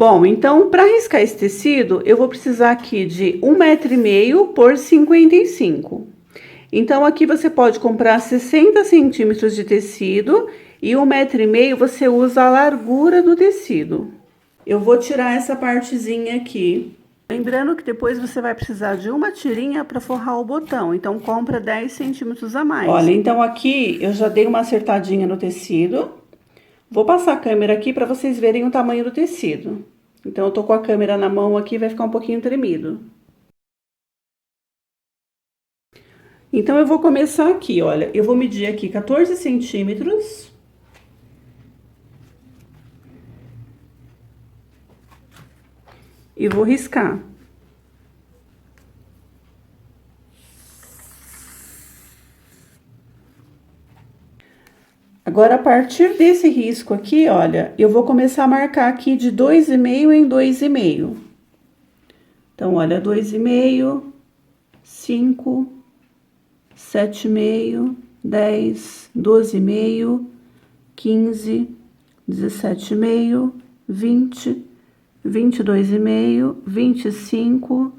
Bom, então, para riscar esse tecido, eu vou precisar aqui de 1,5 m por 55. Então, aqui você pode comprar 60 centímetros de tecido e 1,5 m você usa a largura do tecido. Eu vou tirar essa partezinha aqui. Lembrando que depois você vai precisar de uma tirinha para forrar o botão, então compra 10 centímetros a mais. Olha, então aqui eu já dei uma acertadinha no tecido. Vou passar a câmera aqui para vocês verem o tamanho do tecido. Então, eu tô com a câmera na mão aqui, vai ficar um pouquinho tremido. Então, eu vou começar aqui, olha. Eu vou medir aqui 14 centímetros. E vou riscar. Agora, a partir desse risco aqui, olha, eu vou começar a marcar aqui de 2,5 em 2,5. Então, olha, 2,5, 5, 7,5, 10, 12,5, 15, 17,5, 20, 22,5, 25,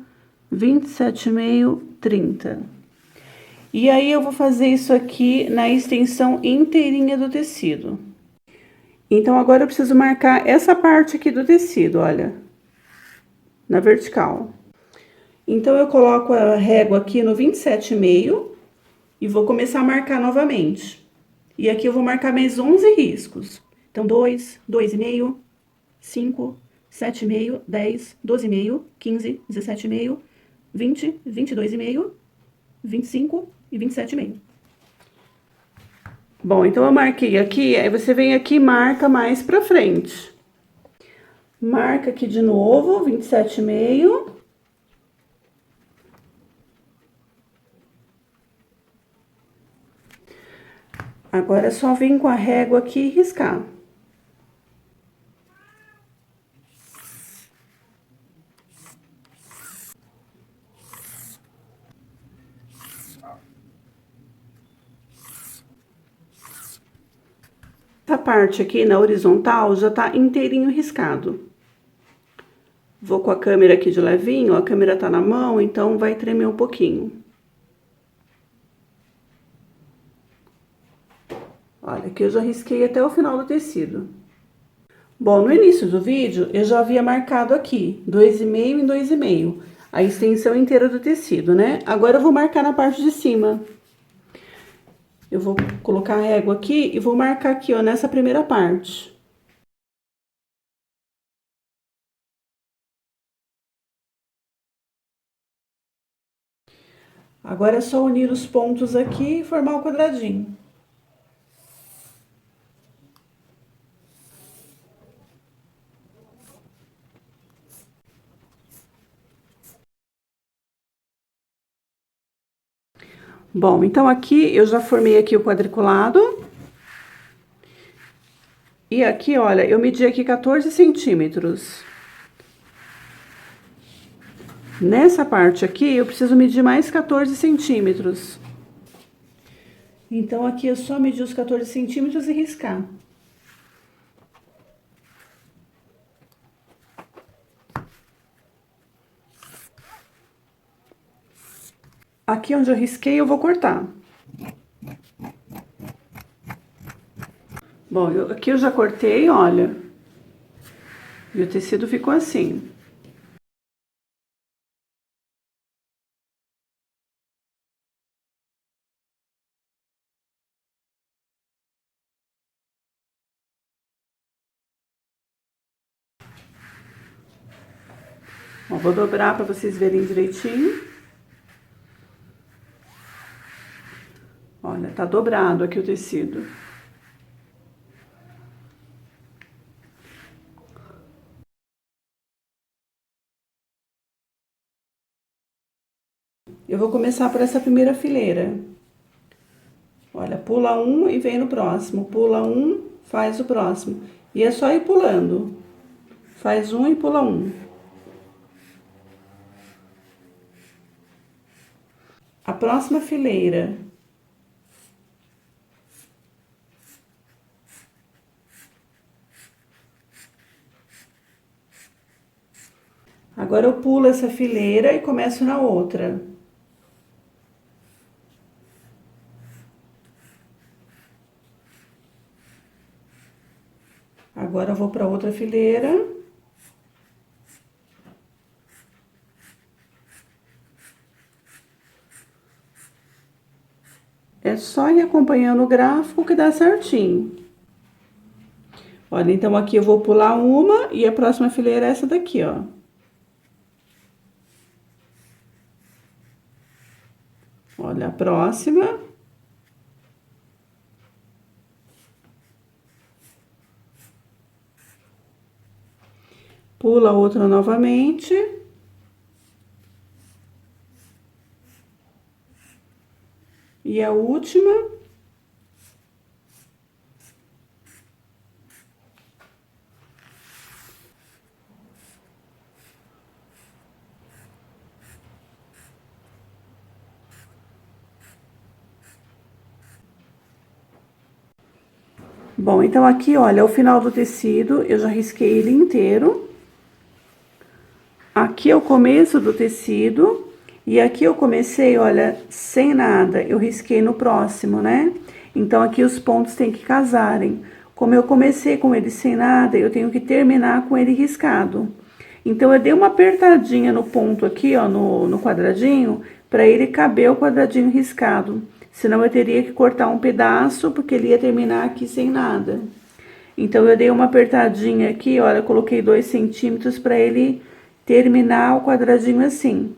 27,5, 30. E aí, eu vou fazer isso aqui na extensão inteirinha do tecido. Então, agora eu preciso marcar essa parte aqui do tecido, olha, na vertical. Então, eu coloco a régua aqui no 27,5 e vou começar a marcar novamente. E aqui eu vou marcar mais 11 riscos. Então, 2, 2,5, 5, 7,5, 10, 12,5, 15, 17,5, 20, 22,5, 25 e 27,5. Bom, então eu marquei aqui, aí você vem aqui e marca mais pra frente. Marca aqui de novo, 27,5. Agora é só vir com a régua aqui e riscar. Essa parte aqui na horizontal já tá inteirinho riscado. Vou com a câmera aqui de levinho, ó, a câmera tá na mão, então vai tremer um pouquinho. Olha, aqui eu já risquei até o final do tecido. Bom, no início do vídeo, eu já havia marcado aqui, 2,5 em 2,5, a extensão inteira do tecido, né? Agora eu vou marcar na parte de cima. Eu vou colocar a régua aqui e vou marcar aqui, ó, nessa primeira parte. Agora é só unir os pontos aqui e formar o quadradinho. Bom, então aqui eu já formei aqui o quadriculado. E aqui, olha, eu medi aqui 14 centímetros. Nessa parte aqui, eu preciso medir mais 14 centímetros. Então, aqui eu só medi os 14 centímetros e riscar. Aqui onde eu risquei, eu vou cortar. Bom, aqui eu já cortei, olha. E o tecido ficou assim. Ó, vou dobrar para vocês verem direitinho. Olha, tá dobrado aqui o tecido. Eu vou começar por essa primeira fileira. Olha, pula um e vem no próximo. Pula um, faz o próximo. E é só ir pulando. Faz um e pula um. A próxima fileira. Agora eu pulo essa fileira e começo na outra. Agora eu vou para outra fileira. É só ir acompanhando o gráfico que dá certinho. Olha, então aqui eu vou pular uma e a próxima fileira é essa daqui, ó. Olha a próxima. Pula outra novamente. E a última. Bom, então aqui, olha, o final do tecido, eu já risquei ele inteiro. Aqui é o começo do tecido, e aqui eu comecei, olha, sem nada, eu risquei no próximo, né? Então, aqui os pontos têm que casarem. Como eu comecei com ele sem nada, eu tenho que terminar com ele riscado. Então, eu dei uma apertadinha no ponto aqui, ó, no quadradinho, para ele caber o quadradinho riscado. Senão, eu teria que cortar um pedaço, porque ele ia terminar aqui sem nada. Então, eu dei uma apertadinha aqui, olha, coloquei 2 centímetros para ele terminar o quadradinho assim.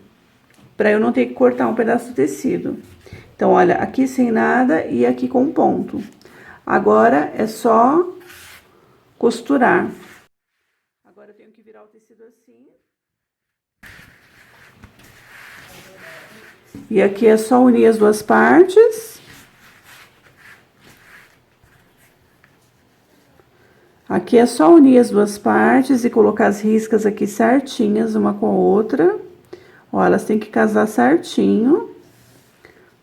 Para eu não ter que cortar um pedaço do tecido. Então, olha, aqui sem nada e aqui com ponto. Agora, é só costurar. Agora, eu tenho que virar o tecido assim. E aqui é só unir as duas partes. Aqui é só unir as duas partes e colocar as riscas aqui certinhas, uma com a outra. Ó, elas têm que casar certinho.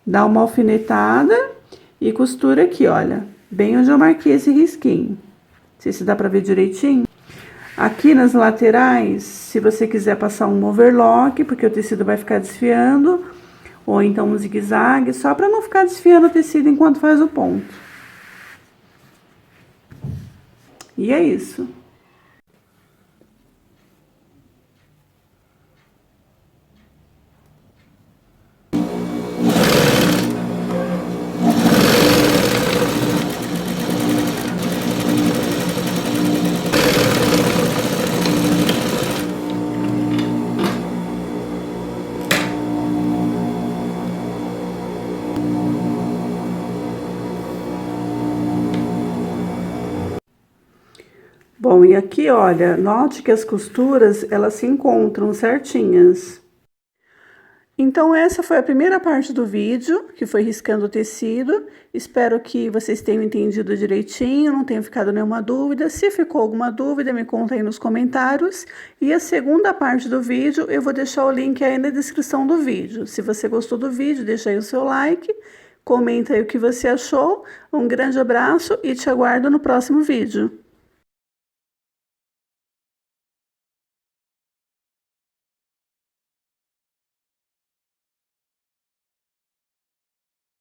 Dá uma alfinetada e costura aqui, olha. Bem onde eu marquei esse risquinho. Não sei se dá pra ver direitinho. Aqui nas laterais, se você quiser passar um overlock, porque o tecido vai ficar desfiando, ou então um zigue-zague, só pra não ficar desfiando o tecido enquanto faz o ponto. E é isso. Bom, e aqui, olha, note que as costuras, elas se encontram certinhas. Então, essa foi a primeira parte do vídeo, que foi riscando o tecido. Espero que vocês tenham entendido direitinho, não tenha ficado nenhuma dúvida. Se ficou alguma dúvida, me conta aí nos comentários. E a segunda parte do vídeo, eu vou deixar o link aí na descrição do vídeo. Se você gostou do vídeo, deixa aí o seu like, comenta aí o que você achou. Um grande abraço e te aguardo no próximo vídeo.